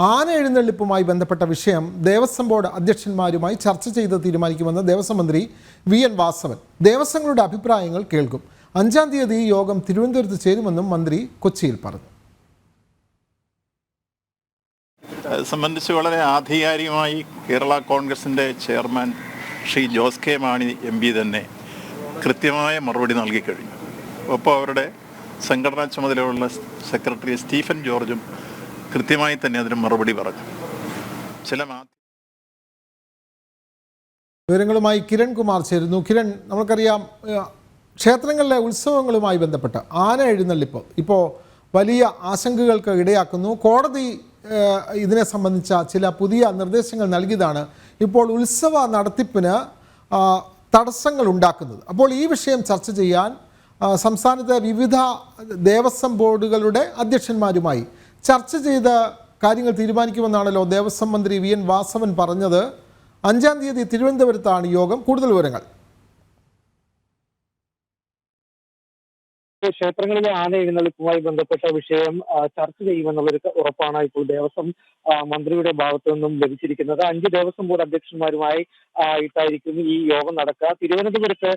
ആന എഴുന്നള്ളിപ്പുമായി ബന്ധപ്പെട്ട വിഷയം ദേവസ്വം ബോർഡ് അധ്യക്ഷന്മാരുമായി ചർച്ച ചെയ്ത് തീരുമാനിക്കുമെന്ന് ദേവസ്വം മന്ത്രി വി.എൻ. വാസവൻ ദേവസ്വങ്ങളുടെ അഭിപ്രായങ്ങൾ കേൾക്കും. 5-ാം തീയതി യോഗം തിരുവനന്തപുരത്ത് ചേരുമെന്നും മന്ത്രി കൊച്ചിയിൽ പറഞ്ഞു. സംബന്ധിച്ച് വളരെ ആധികാരികമായി കേരള കോൺഗ്രസിൻ്റെ chairman Shri Jose K Mani MP തന്നെ കൃത്യമായ മറുപടി നൽകിക്കഴിഞ്ഞു. ഒപ്പം അവരുടെ സംഘടനാ ചുമതലയുള്ള സെക്രട്ടറി സ്റ്റീഫൻ ജോർജും കൃത്യമായി തന്നെ അതിന് മറുപടി പറഞ്ഞു. വിവരങ്ങളുമായി കിരൺ കുമാർ ചേരുന്നു. കിരൺ, നമുക്കറിയാം ക്ഷേത്രങ്ങളിലെ ഉത്സവങ്ങളുമായി ബന്ധപ്പെട്ട് ആന എഴുന്നള്ളിപ്പ് ഇപ്പോൾ വലിയ ആശങ്കകൾക്ക് ഇടയാക്കുന്നു. കോടതി ഇതിനെ സംബന്ധിച്ച ചില പുതിയ നിർദ്ദേശങ്ങൾ നൽകിയതാണ് ഇപ്പോൾ ഉത്സവ നടത്തിപ്പിന് തടസ്സങ്ങൾ ഉണ്ടാക്കുന്നത്. അപ്പോൾ ഈ വിഷയം ചർച്ച ചെയ്യാൻ സംസ്ഥാനത്തെ വിവിധ ദേവസ്വം ബോർഡുകളുടെ അധ്യക്ഷന്മാരുമായി ചർച്ച ചെയ്ത കാര്യങ്ങൾ തീരുമാനിക്കുമെന്നാണല്ലോ ദേവസ്വം മന്ത്രി വി.എൻ. വാസവൻ പറഞ്ഞത്. 5-ാം തീയതി തിരുവനന്തപുരത്താണ് യോഗം. കൂടുതൽ വിവരങ്ങൾ. ക്ഷേത്രങ്ങളിലെ ആന എഴുന്നള്ളിപ്പുമായി ബന്ധപ്പെട്ട വിഷയം ചർച്ച ചെയ്യുമെന്നുള്ളൊരു ഉറപ്പാണ് ഇപ്പോൾ ദേവസ്വം മന്ത്രിയുടെ ഭാഗത്തു നിന്നും ലഭിച്ചിരിക്കുന്നത്. 5 ദേവസ്വം ബോർഡ് അധ്യക്ഷന്മാരുമായി ഇട്ടായിരിക്കും ഈ യോഗം നടക്കുക. തിരുവനന്തപുരത്ത്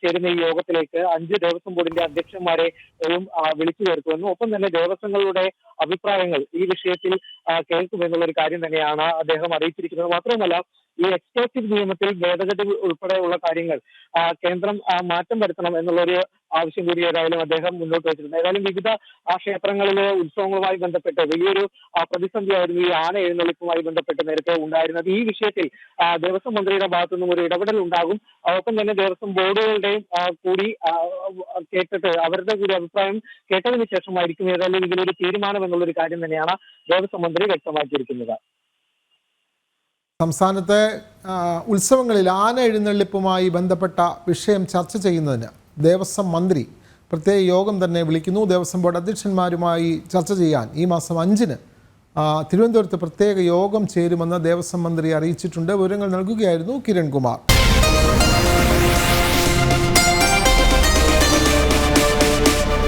ചേരുന്ന ഈ യോഗത്തിലേക്ക് 5 ദേവസ്വം ബോർഡിന്റെ അധ്യക്ഷന്മാരെയും വിളിച്ചു ചേർക്കുമെന്നും ഒപ്പം തന്നെ ദേവസ്വങ്ങളുടെ അഭിപ്രായങ്ങൾ ഈ വിഷയത്തിൽ കേൾക്കുമെന്നുള്ളൊരു കാര്യം തന്നെയാണ് അദ്ദേഹം അറിയിച്ചിരിക്കുന്നത്. മാത്രമല്ല, ഈ എക്സ്പ്ലോസീവ് നിയമത്തിൽ ഭേദഗതി ഉൾപ്പെടെയുള്ള കാര്യങ്ങൾ കേന്ദ്രം മാറ്റം വരുത്തണം എന്നുള്ളൊരു ആവശ്യം കൂടി ഏതായാലും അദ്ദേഹം മുന്നോട്ട് വെച്ചിട്ടുണ്ട്. ഏതായാലും വിവിധ ക്ഷേത്രങ്ങളിലെ ഉത്സവങ്ങളുമായി ബന്ധപ്പെട്ട് വലിയൊരു പ്രതിസന്ധിയായിരുന്നു ഈ ആന എഴുന്നള്ളിപ്പുമായി ബന്ധപ്പെട്ട് നേരത്തെ ഉണ്ടായിരുന്നത്. ഈ വിഷയത്തിൽ ദേവസ്വം മന്ത്രിയുടെ ഭാഗത്തു നിന്നും ഒരു ഇടപെടൽ ഉണ്ടാകും. ഒപ്പം തന്നെ ദേവസ്വം ബോർഡുകളുടെയും കൂടി കേട്ടിട്ട് അവരുടെ കൂടി അഭിപ്രായം കേട്ടതിന് ശേഷമായിരിക്കും ഏതായാലും ഇതിലൊരു തീരുമാനം എന്നുള്ളൊരു കാര്യം തന്നെയാണ് ദേവസ്വം മന്ത്രി വ്യക്തമാക്കിയിരിക്കുന്നത്. സംസ്ഥാനത്തെ ഉത്സവങ്ങളിൽ ആന എഴുന്നള്ളിപ്പുമായി ബന്ധപ്പെട്ട വിഷയം ചർച്ച ചെയ്യുന്നതിന് ദേവസ്വം മന്ത്രി പ്രത്യേക യോഗം തന്നെ വിളിക്കുന്നു. ദേവസ്വം ബോർഡ് അധ്യക്ഷന്മാരുമായി ചർച്ച ചെയ്യാൻ ഈ മാസം 5-ന് തിരുവനന്തപുരത്ത് പ്രത്യേക യോഗം ചേരുമെന്ന് ദേവസ്വം മന്ത്രി അറിയിച്ചിട്ടുണ്ട്. വിവരങ്ങൾ നൽകുകയായിരുന്നു കിരൺ കുമാർ.